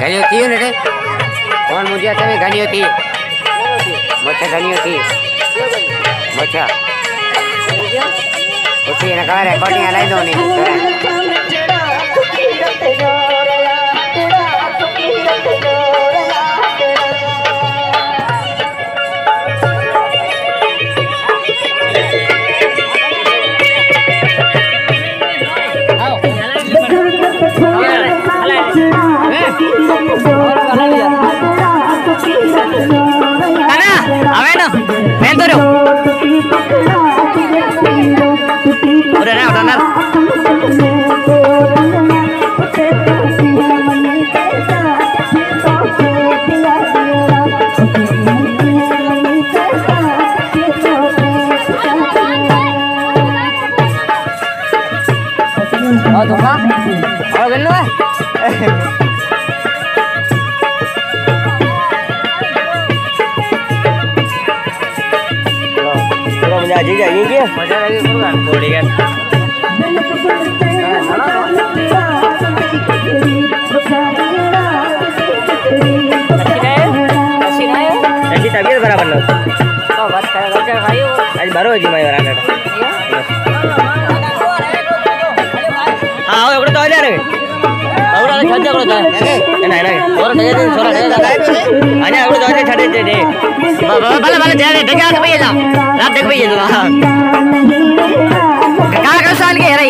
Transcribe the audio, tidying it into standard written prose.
घनी होती है ना कौन मुझे आता है घनी होती मच्छा घनी होती मच्छा उसी ना कवर रिकॉर्डिंग अलाई दो नहीं manja juga ini dia. Manja lagi bukan? Boleh kan? Kasih tabir berapa benar? Oh, baca kayu. Aja baru aja mayor ada. हाँ वो तो आ जा रहे हैं और आज छज्जा करो है ना ना और दे दे छोरा दे दे आने और दे छड़े दे दे भले भले दे दे क्या भैया रात देख भैया तो कहां का साल के है रे